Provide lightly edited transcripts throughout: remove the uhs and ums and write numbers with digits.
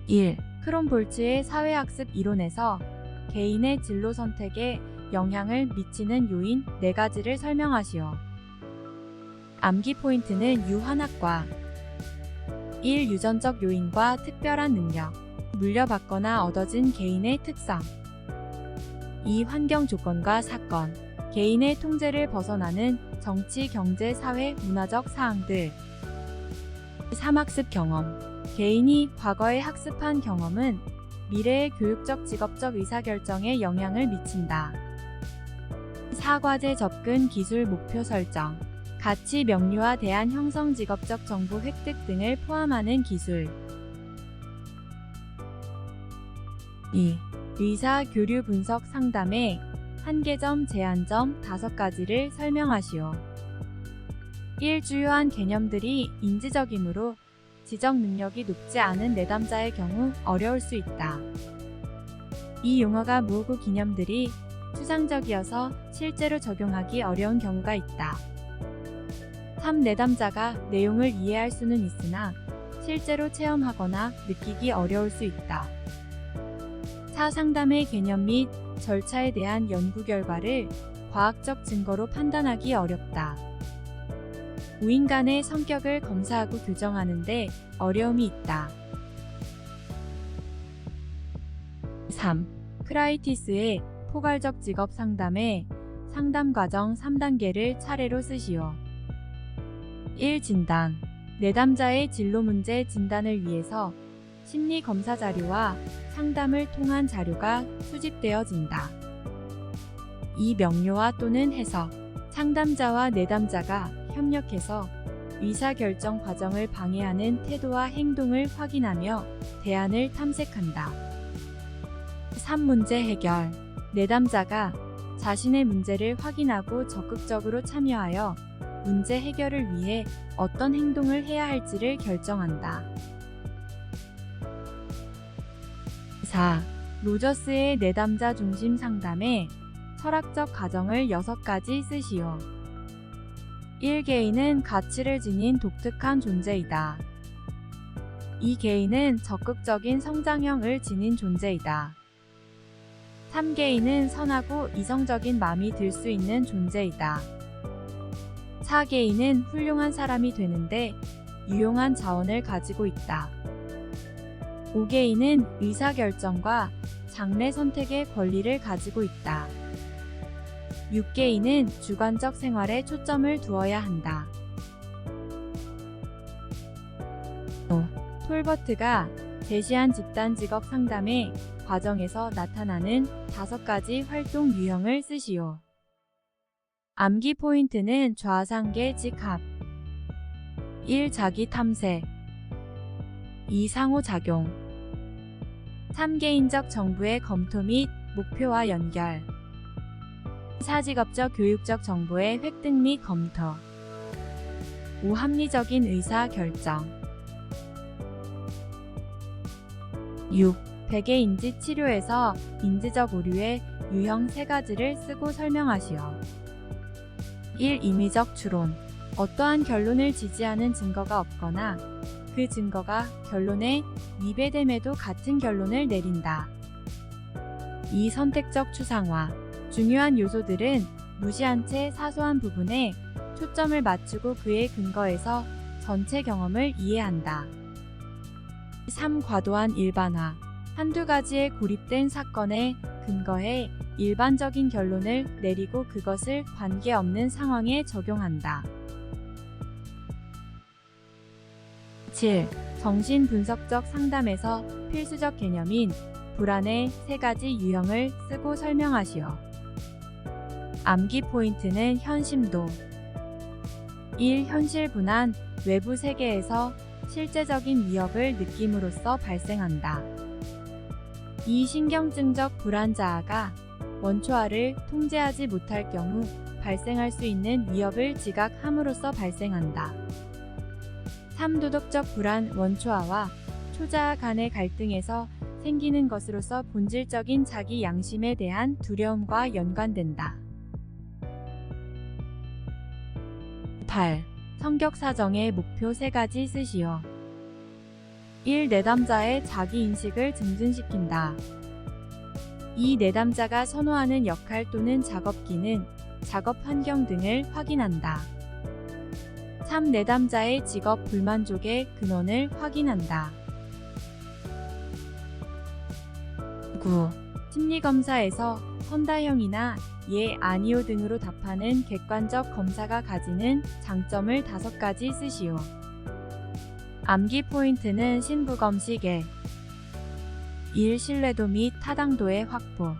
1. 크롬볼츠의 사회학습 이론에서 개인의 진로 선택에 영향을 미치는 요인 4가지를 설명하시오. 암기 포인트는 유환학과 1. 유전적 요인과 특별한 능력 물려받거나 얻어진 개인의 특성 2. 환경 조건과 사건 개인의 통제를 벗어나는 정치, 경제, 사회, 문화적 사항들 3. 학습 경험 개인이 과거에 학습한 경험은 미래의 교육적 직업적 의사결정에 영향을 미친다. 4. 과제 접근 기술 목표 설정 가치 명료화 대안 형성 직업적 정보 획득 등을 포함하는 기술 2. 의사 교류 분석 상담의 한계점 제한점 5가지를 설명하시오. 1. 주요한 개념들이 인지적이므로 지적 능력이 높지 않은 내담자의 경우 어려울 수 있다. 이 용어가 모호고 개념들이 추상적이어서 실제로 적용하기 어려운 경우가 있다. 3. 내담자가 내용을 이해할 수는 있으나 실제로 체험하거나 느끼기 어려울 수 있다. 4. 상담의 개념 및 절차에 대한 연구 결과를 과학적 증거로 판단하기 어렵다. 5. 인간의 성격을 검사하고 교정하는 데 어려움이 있다. 3. 크라이티스의 포괄적 직업 상담의 상담 과정 3단계를 차례로 쓰시오. 1. 진단 내담자의 진로 문제 진단을 위해서 심리 검사 자료와 상담을 통한 자료가 수집되어진다. 2. 명료화 또는 해석 상담자와 내담자가 협력해서 의사결정 과정을 방해하는 태도와 행동을 확인하며 대안을 탐색한다. 3. 문제 해결 내담자가 자신의 문제를 확인하고 적극적으로 참여하여 문제 해결을 위해 어떤 행동을 해야 할지를 결정한다. 4. 로저스의 내담자 중심 상담의 철학적 가정을 6가지 쓰시오. 1. 개인은 가치를 지닌 독특한 존재이다. 2. 개인은 적극적인 성장형을 지닌 존재이다. 3. 개인은 선하고 이성적인 마음이 들 수 있는 존재이다. 4. 개인은 훌륭한 사람이 되는데 유용한 자원을 가지고 있다. 5. 개인은 의사결정과 장래 선택의 권리를 가지고 있다. 6. 개인은 주관적 생활에 초점을 두어야 한다. 톨버트가 제시한 집단 직업 상담의 과정에서 나타나는 5가지 활동 유형을 쓰시오. 암기 포인트는 좌상계 직합 1. 자기 탐색 2. 상호작용 3. 개인적 정보의 검토 및 목표와 연결 4. 직업적 교육적 정보의 획득 및 검토 5. 합리적인 의사 결정 6. 백외인지 치료에서 인지적 오류의 유형 3가지를 쓰고 설명하시오. 1. 임의적 추론 어떠한 결론을 지지하는 증거가 없거나 그 증거가 결론에 위배됨에도 같은 결론을 내린다. 2. 선택적 추상화 중요한 요소들은 무시한 채 사소한 부분에 초점을 맞추고 그의 근거에서 전체 경험을 이해한다. 3. 과도한 일반화 한두 가지에 고립된 사건에 근거해 일반적인 결론을 내리고 그것을 관계없는 상황에 적용한다. 7. 정신분석적 상담에서 필수적 개념인 불안의 3가지 유형을 쓰고 설명하시오. 암기 포인트는 현심도 1. 현실 불안 외부 세계에서 실제적인 위협을 느낌으로써 발생한다. 2. 신경증적 불안 자아가 원초아를 통제하지 못할 경우 발생할 수 있는 위협을 지각함으로써 발생한다. 3. 도덕적 불안 원초아와 초자아 간의 갈등에서 생기는 것으로서 본질적인 자기 양심에 대한 두려움과 연관된다. 8. 성격 사정의 목표 3가지 쓰시오. 1. 내담자의 자기인식을 증진시킨다. 2. 내담자가 선호하는 역할 또는 작업 기능, 작업 환경 등을 확인한다. 3. 내담자의 직업 불만족의 근원을 확인한다. 9. 심리검사에서 선다형이나 예, 아니요 등으로 답하는 객관적 검사가 가지는 장점을 5가지 쓰시오. 암기 포인트는 신부검식에 1. 신뢰도 및 타당도의 확보.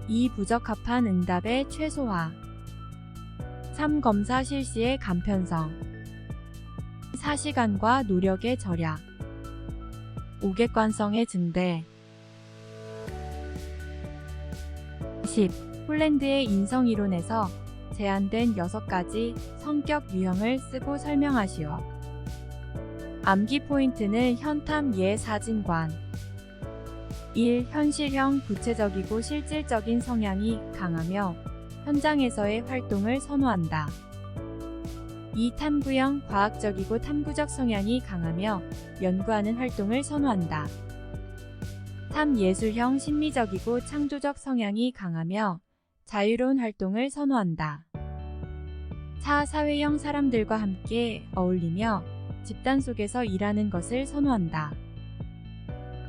2. 부적합한 응답의 최소화. 3. 검사 실시의 간편성. 4. 시간과 노력의 절약. 5. 객관성의 증대. 10. 홀랜드의 인성이론에서 제한된 6가지 성격 유형을 쓰고 설명하시오. 암기 포인트는 현탐 예 사진관. 1. 현실형 구체적이고 실질적인 성향이 강하며 현장에서의 활동을 선호한다. 2. 탐구형 과학적이고 탐구적 성향이 강하며 연구하는 활동을 선호한다. 3. 예술형 심미적이고 창조적 성향이 강하며 자유로운 활동을 선호한다. 4. 사회형 사람들과 함께 어울리며 집단 속에서 일하는 것을 선호한다.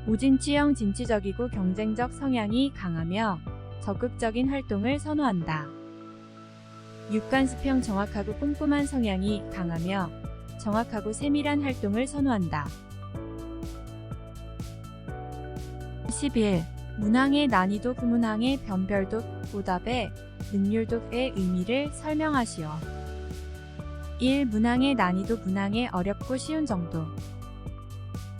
5. 진취형 진취적이고 경쟁적 성향이 강하며 적극적인 활동을 선호한다. 6. 간습형 정확하고 꼼꼼한 성향이 강하며 정확하고 세밀한 활동을 선호한다. 11. 문항의 난이도 구문항의 변별독 오답의 능률독의 의미를 설명하시오. 1. 문항의 난이도 문항의 어렵고 쉬운 정도.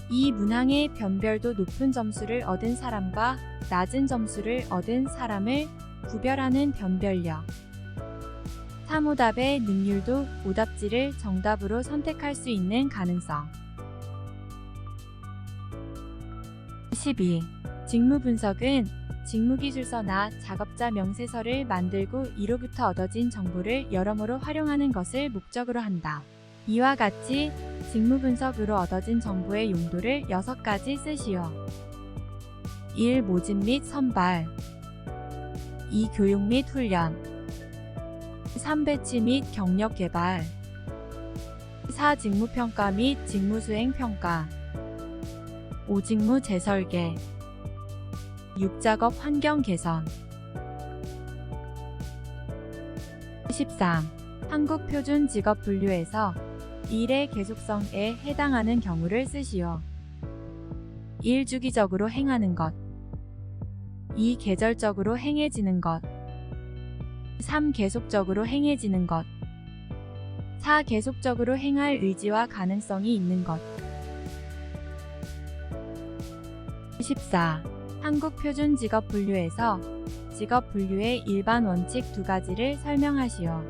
2. 문항의 변별도 높은 점수를 얻은 사람과 낮은 점수를 얻은 사람을 구별하는 변별력. 3. 오답의 능률도 오답지를 정답으로 선택할 수 있는 가능성. 12. 직무 분석은 직무기술서나 작업자 명세서를 만들고 이로부터 얻어진 정보를 여러모로 활용하는 것을 목적으로 한다. 이와 같이 직무 분석으로 얻어진 정보의 용도를 6가지 쓰시오. 1. 모집 및 선발. 2. 교육 및 훈련. 3. 배치 및 경력 개발. 4. 직무평가 및 직무수행 평가. 5. 직무 재설계. 6. 작업 환경 개선. 13. 한국 표준 직업 분류에서 일의 계속성에 해당하는 경우를 쓰시오. 1. 주기적으로 행하는 것. 2. 계절적으로 행해지는 것. 3. 계속적으로 행해지는 것. 4. 계속적으로 행할 의지와 가능성이 있는 것. 14. 한국 표준 직업 분류에서 직업 분류의 일반 원칙 2가지를 설명하시오.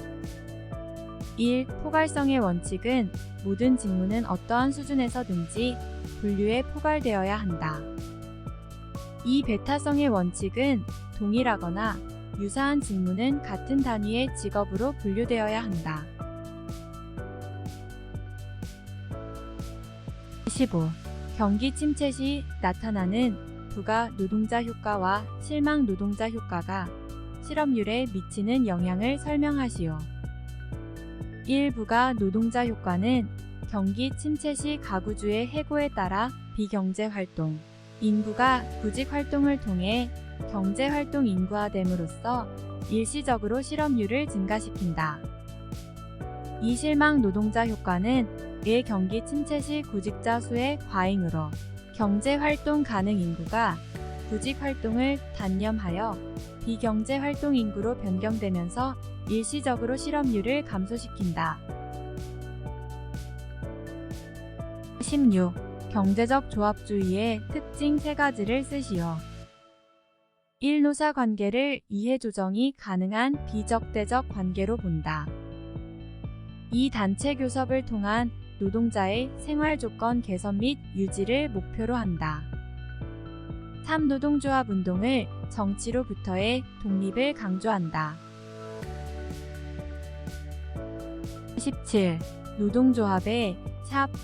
1. 포괄성의 원칙은 모든 직무는 어떠한 수준에서든지 분류에 포괄되어야 한다. 2. 배타성의 원칙은 동일하거나 유사한 직무는 같은 단위의 직업으로 분류되어야 한다. 15. 경기 침체 시 나타나는 부가 노동자 효과와 실망 노동자 효과가 실업률에 미치는 영향을 설명하시오. 1. 부가 노동자 효과는 경기 침체 시 가구주의 해고에 따라 비경제활동, 인구가 구직활동을 통해 경제활동 인구화됨으로써 일시적으로 실업률을 증가시킨다. 2. 실망 노동자 효과는 경기 침체 시 구직자 수의 과잉으로 경제활동 가능 인구가 구직활동을 단념하여 비경제활동 인구로 변경되면서 일시적으로 실업률을 감소시킨다. 16. 경제적 조합주의의 특징 3가지를 쓰시오. 1. 노사관계를 이해 조정이 가능한 비적대적 관계로 본다. 2. 단체 교섭을 통한 노동자의 생활조건 개선 및 유지를 목표로 한다. 3. 노동조합 운동을 정치로부터의 독립을 강조한다. 17. 노동조합의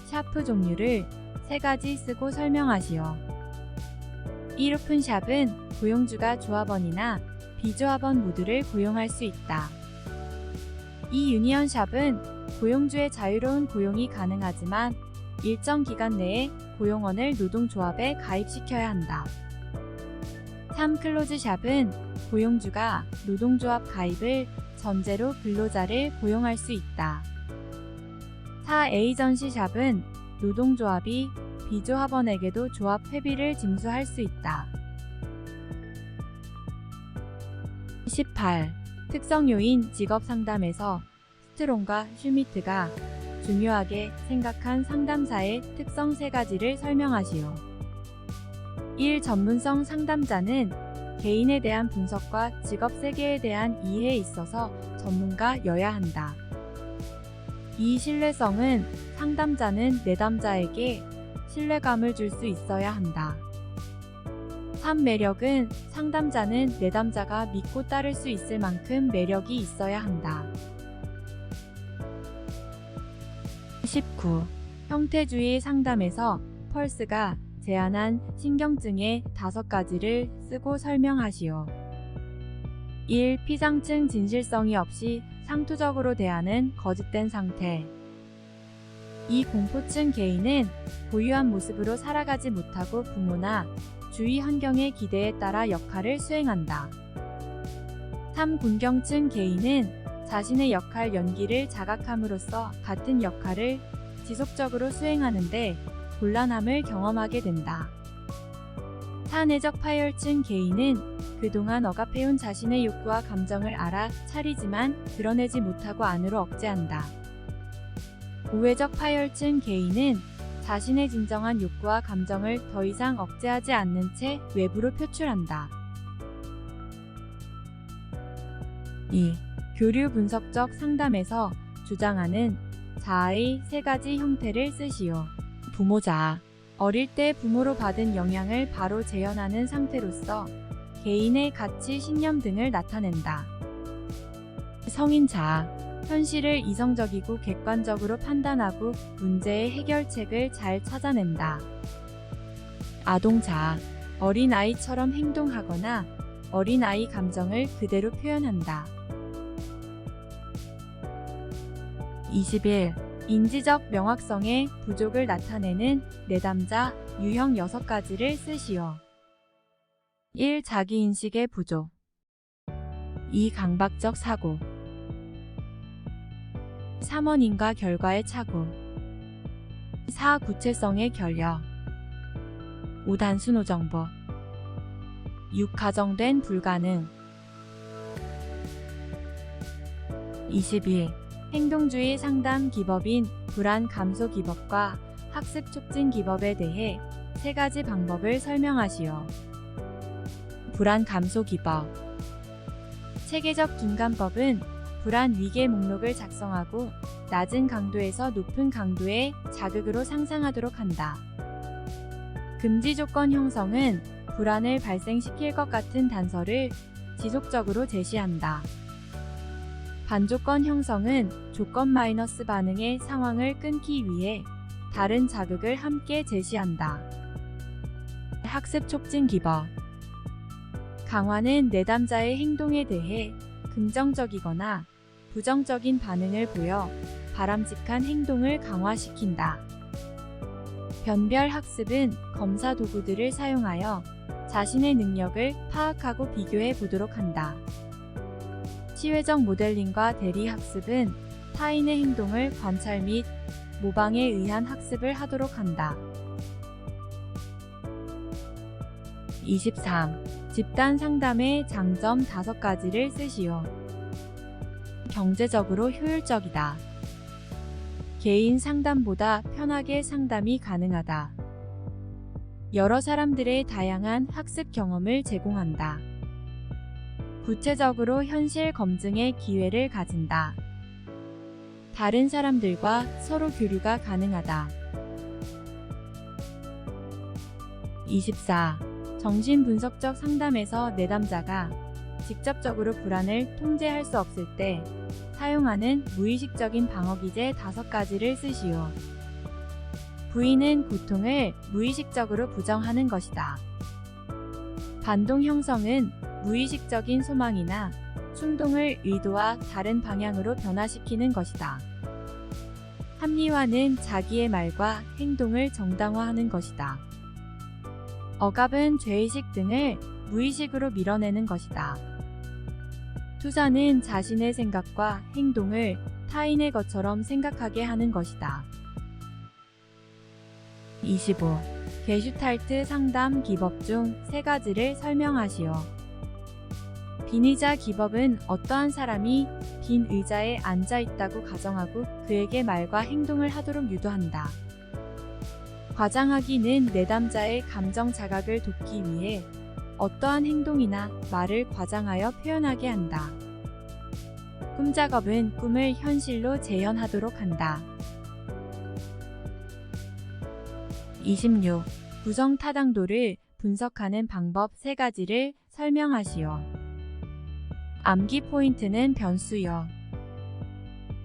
샤프 종류를 세 가지 쓰고 설명하시오. 이 오픈샵은 고용주가 조합원이나 비조합원 모두를 고용할 수 있다. 이 유니언샵은 고용주의 자유로운 고용이 가능하지만 일정 기간 내에 고용원을 노동조합에 가입시켜야 한다. 3. 클로즈샵은 고용주가 노동조합 가입을 전제로 근로자를 고용할 수 있다. 4. 에이전시샵은 노동조합이 비조합원에게도 조합 회비를 징수할 수 있다. 18. 특성 요인 직업 상담에서 스트롱과 슈미트가 중요하게 생각한 상담사의 특성 세 가지를 설명하시오. 1. 전문성 상담자는 개인에 대한 분석과 직업 세계에 대한 이해에 있어서 전문가여야 한다. 2. 신뢰성은 상담자는 내담자에게 신뢰감을 줄 수 있어야 한다. 3. 매력은 상담자는 내담자가 믿고 따를 수 있을 만큼 매력이 있어야 한다. 19. 형태주의 상담에서 펄스가 제안한 신경증의 5가지를 쓰고 설명하시오. 1. 피상층 진실성이 없이 상투적으로 대하는 거짓된 상태. 2. 공포증 개인은 고유한 모습으로 살아가지 못하고 부모나 주위 환경의 기대에 따라 역할을 수행한다. 3. 곤경증 개인은 자신의 역할 연기를 자각함으로써 같은 역할을 지속적으로 수행하는데 곤란함을 경험하게 된다. 4. 내적 파열증 개인은 그동안 억압해온 자신의 욕구와 감정을 알아 차리지만 드러내지 못하고 안으로 억제한다. 우회적 파열증 개인은 자신의 진정한 욕구와 감정을 더 이상 억제하지 않는 채 외부로 표출한다. 2. 교류 분석적 상담에서 주장하는 자아의 세 가지 형태를 쓰시오. 부모자아. 어릴 때 부모로 받은 영향을 바로 재현하는 상태로서 개인의 가치, 신념 등을 나타낸다. 성인자아. 현실을 이성적이고 객관적으로 판단하고 문제의 해결책을 잘 찾아낸다. 아동자아. 어린아이처럼 행동하거나 어린아이 감정을 그대로 표현한다. 21. 인지적 명확성의 부족을 나타내는 내담자 유형 6가지를 쓰시오. 1. 자기인식의 부족. 2. 강박적 사고. 3. 원인과 결과의 착오. 4. 구체성의 결여. 5. 단순 오정보. 6. 가정된 불가능. 22. 행동주의 상담 기법인 불안 감소 기법과 학습 촉진 기법에 대해 세 가지 방법을 설명하시오. 불안 감소 기법. 체계적 중간법은 불안 위계 목록을 작성하고 낮은 강도에서 높은 강도의 자극으로 상상하도록 한다. 금지 조건 형성은 불안을 발생시킬 것 같은 단서를 지속적으로 제시한다. 반조건 형성은 조건 마이너스 반응의 상황을 끊기 위해 다른 자극을 함께 제시한다. 학습 촉진 기법. 강화는 내담자의 행동에 대해 긍정적이거나 부정적인 반응을 보여 바람직한 행동을 강화시킨다. 변별 학습은 검사 도구들을 사용하여 자신의 능력을 파악하고 비교해 보도록 한다. 시외적 모델링과 대리 학습은 타인의 행동을 관찰 및 모방에 의한 학습을 하도록 한다. 23. 집단 상담의 장점 5가지를 쓰시오. 경제적으로 효율적이다. 개인 상담보다 편하게 상담이 가능하다. 여러 사람들의 다양한 학습 경험을 제공한다. 구체적으로 현실 검증의 기회를 가진다. 다른 사람들과 서로 교류가 가능하다. 24. 정신분석적 상담에서 내담자가 직접적으로 불안을 통제할 수 없을 때 사용하는 무의식적인 방어기제 5가지를 쓰시오. 부인은 고통을 무의식적으로 부정하는 것이다. 반동 형성은 무의식적인 소망이나 충동을 의도와 다른 방향으로 변화시키는 것이다. 합리화는 자기의 말과 행동을 정당화하는 것이다. 억압은 죄의식 등을 무의식으로 밀어내는 것이다. 투사는 자신의 생각과 행동을 타인의 것처럼 생각하게 하는 것이다. 25. 게슈탈트 상담 기법 중 3가지를 설명하시오. 빈의자 기법은 어떠한 사람이 빈 의자에 앉아 있다고 가정하고 그에게 말과 행동을 하도록 유도한다. 과장하기는 내담자의 감정 자각을 돕기 위해 어떠한 행동이나 말을 과장하여 표현하게 한다. 꿈작업은 꿈을 현실로 재현하도록 한다. 26. 부정 타당도를 분석하는 방법 3가지를 설명하시오. 암기 포인트는 변수요.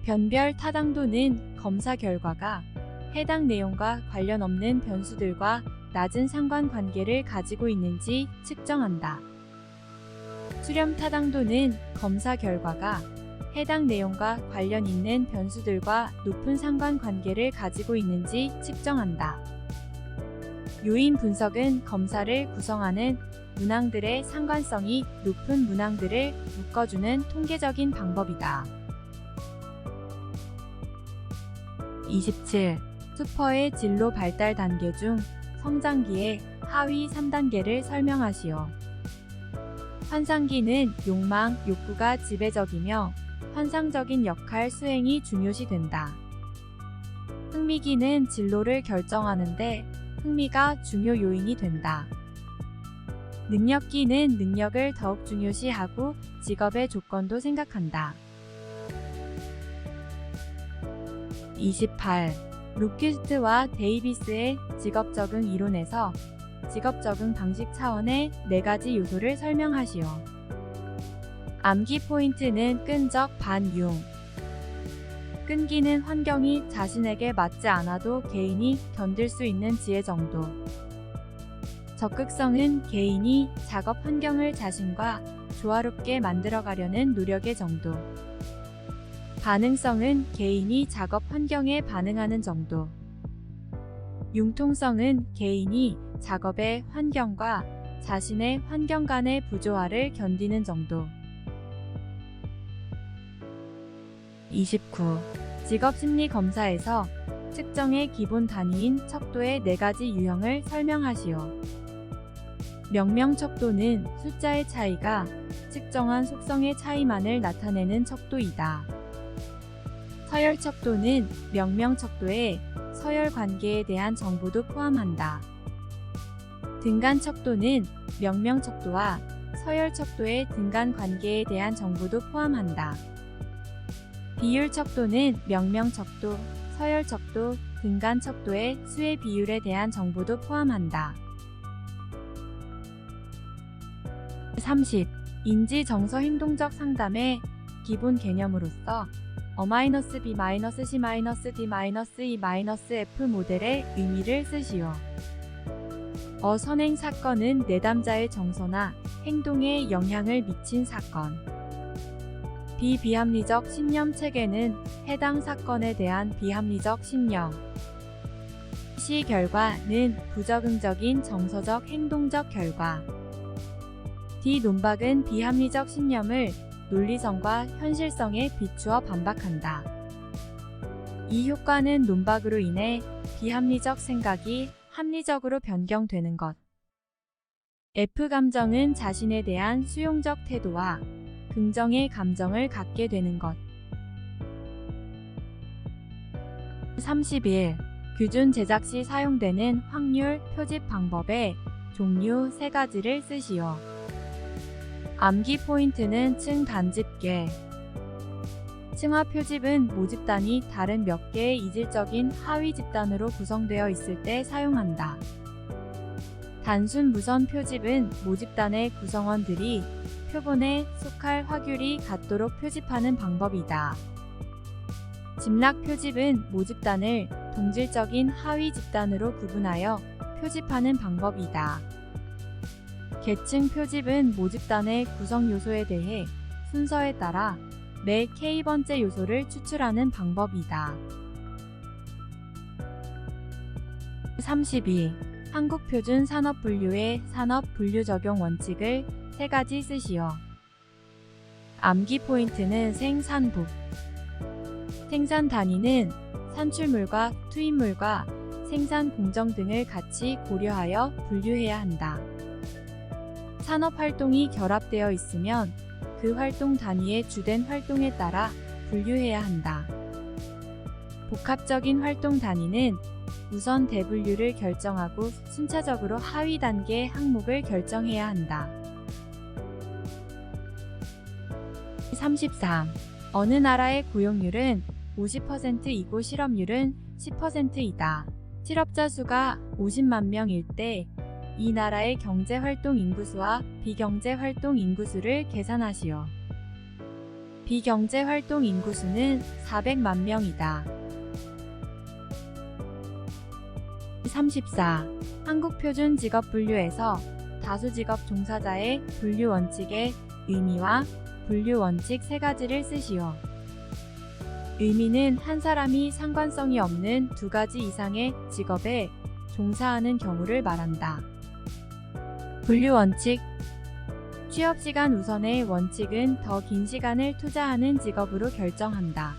변별 타당도는 검사 결과가 해당 내용과 관련 없는 변수들과 낮은 상관관계를 가지고 있는지 측정한다. 수렴 타당도는 검사 결과가 해당 내용과 관련 있는 변수들과 높은 상관관계를 가지고 있는지 측정한다. 요인 분석은 검사를 구성하는 문항들의 상관성이 높은 문항들을 묶어주는 통계적인 방법이다. 27. 슈퍼의 진로 발달 단계 중 성장기의 하위 3단계를 설명하시오. 환상기는 욕망, 욕구가 지배적이며 환상적인 역할 수행이 중요시된다. 흥미기는 진로를 결정하는데 흥미가 중요 요인이 된다. 능력기는 능력을 더욱 중요시하고 직업의 조건도 생각한다. 28. 루키스트와 데이비스의 직업 적응 이론에서 직업 적응 방식 차원의 4가지 요소를 설명하시오. 암기 포인트는 끈적 반융. 끈기는 환경이 자신에게 맞지 않아도 개인이 견딜 수 있는 지혜 정도. 적극성은 개인이 작업 환경을 자신과 조화롭게 만들어가려는 노력의 정도. 반응성은 개인이 작업 환경에 반응하는 정도. 융통성은 개인이 작업의 환경과 자신의 환경 간의 부조화를 견디는 정도. 29. 직업심리검사에서 측정의 기본 단위인 척도의 4가지 유형을 설명하시오. 명명척도는 숫자의 차이가 측정한 속성의 차이만을 나타내는 척도이다. 서열척도는 명명척도에 서열 관계에 대한 정보도 포함한다. 등간척도는 명명척도와 서열척도의 등간 관계에 대한 정보도 포함한다. 비율척도는 명명척도, 서열척도, 등간척도의 수의 비율에 대한 정보도 포함한다. 30. 인지정서행동적 상담의 기본 개념으로서 A-B-C-D-E-F 모델의 의미를 쓰시오. 선행 사건은 내담자의 정서나 행동에 영향을 미친 사건. 비합리적 신념 체계는 해당 사건에 대한 비합리적 신념. 시 결과는 부적응적인 정서적 행동적 결과. D 논박은 비합리적 신념을 논리성과 현실성에 비추어 반박한다. 이 효과는 논박으로 인해 비합리적 생각이 합리적으로 변경되는 것. F 감정은 자신에 대한 수용적 태도와 긍정의 감정을 갖게 되는 것. 31. 규준 제작 시 사용되는 확률 표집 방법의 종류 3가지를 쓰시오. 암기 포인트는 층 단집계. 층화 표집은 모집단이 다른 몇 개의 이질적인 하위 집단으로 구성되어 있을 때 사용한다. 단순 무선 표집은 모집단의 구성원들이 표본에 속할 확률이 같도록 표집하는 방법이다. 집락 표집은 모집단을 동질적인 하위 집단으로 구분하여 표집하는 방법이다. 계층 표집은 모집단의 구성 요소에 대해 순서에 따라 매 K번째 요소를 추출하는 방법이다. 32. 한국표준 산업분류의 산업분류 적용 원칙을 3가지 쓰시오. 암기 포인트는 생산국. 생산 단위는 산출물과 투입물과 생산 공정 등을 같이 고려하여 분류해야 한다. 산업 활동이 결합되어 있으면 그 활동 단위의 주된 활동에 따라 분류해야 한다. 복합적인 활동 단위는 우선 대분류를 결정하고 순차적으로 하위 단계 항목을 결정해야 한다. 33. 어느 나라의 고용률은 50%이고 실업률은 10%이다. 실업자 수가 50만 명일 때 이 나라의 경제활동 인구수와 비경제활동 인구수를 계산하시오. 비경제활동 인구수는 400만 명이다. 34. 한국표준 직업분류에서 다수직업 종사자의 분류 원칙의 의미와 분류 원칙 3가지를 쓰시오. 의미는 한 사람이 상관성이 없는 2가지 이상의 직업에 종사하는 경우를 말한다. 분류 원칙. 취업시간 우선의 원칙은 더 긴 시간을 투자하는 직업으로 결정한다.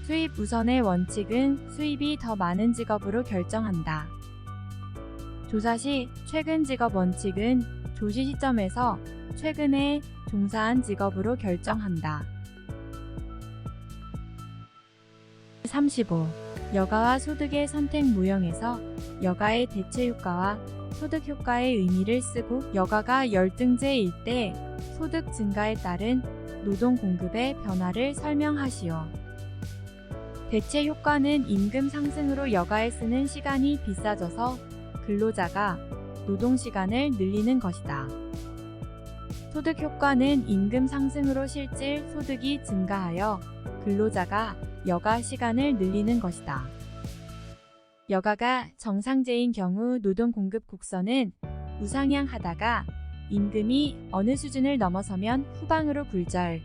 수입 우선의 원칙은 수입이 더 많은 직업으로 결정한다. 조사 시 최근 직업 원칙은 조시 시점에서 최근에 종사한 직업으로 결정한다. 35. 여가와 소득의 선택 무형에서 여가의 대체 효과와 소득 효과의 의미를 쓰고 여가가 열등제일 때 소득 증가에 따른 노동 공급의 변화를 설명하시오. 대체 효과는 임금 상승으로 여가에 쓰는 시간이 비싸져서 근로자가 노동 시간을 늘리는 것이다. 소득 효과는 임금 상승으로 실질 소득이 증가하여 근로자가 여가 시간을 늘리는 것이다. 여가가 정상제인 경우 노동 공급 곡선은 우상향하다가 임금이 어느 수준을 넘어서면 후방으로 굴절.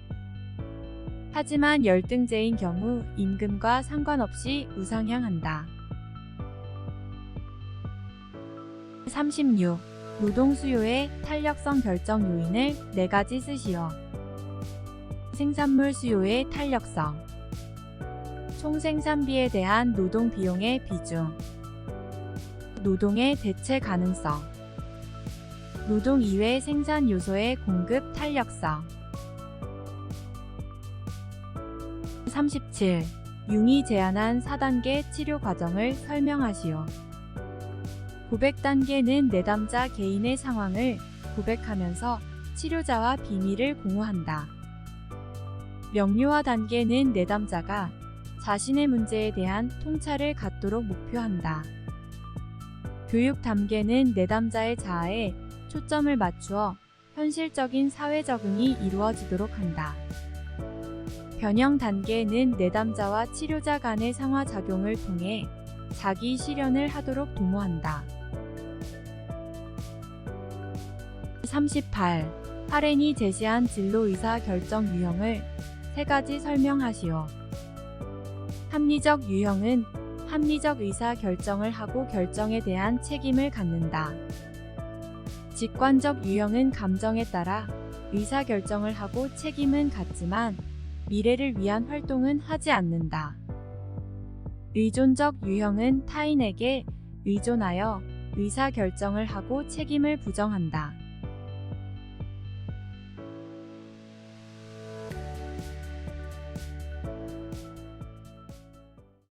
하지만 열등제인 경우 임금과 상관없이 우상향한다. 36. 노동 수요의 탄력성 결정 요인을 4가지 쓰시오. 생산물 수요의 탄력성. 총생산비에 대한 노동 비용의 비중. 노동의 대체 가능성. 노동 이외 생산 요소의 공급 탄력성. 37. 융이 제안한 4단계 치료 과정을 설명하시오. 고백 단계는 내담자 개인의 상황을 고백하면서 치료자와 비밀을 공유한다. 명료화 단계는 내담자가 자신의 문제에 대한 통찰을 갖도록 목표한다. 교육 단계는 내담자의 자아에 초점을 맞추어 현실적인 사회 적응이 이루어지도록 한다. 변형 단계는 내담자와 치료자 간의 상하작용을 통해 자기 실현을 하도록 도모한다. 38. 하렌이 제시한 진로 의사 결정 유형을 3가지 설명하시오. 합리적 유형은 합리적 의사 결정을 하고 결정에 대한 책임을 갖는다. 직관적 유형은 감정에 따라 의사 결정을 하고 책임은 갖지만 미래를 위한 활동은 하지 않는다. 의존적 유형은 타인에게 의존하여 의사 결정을 하고 책임을 부정한다.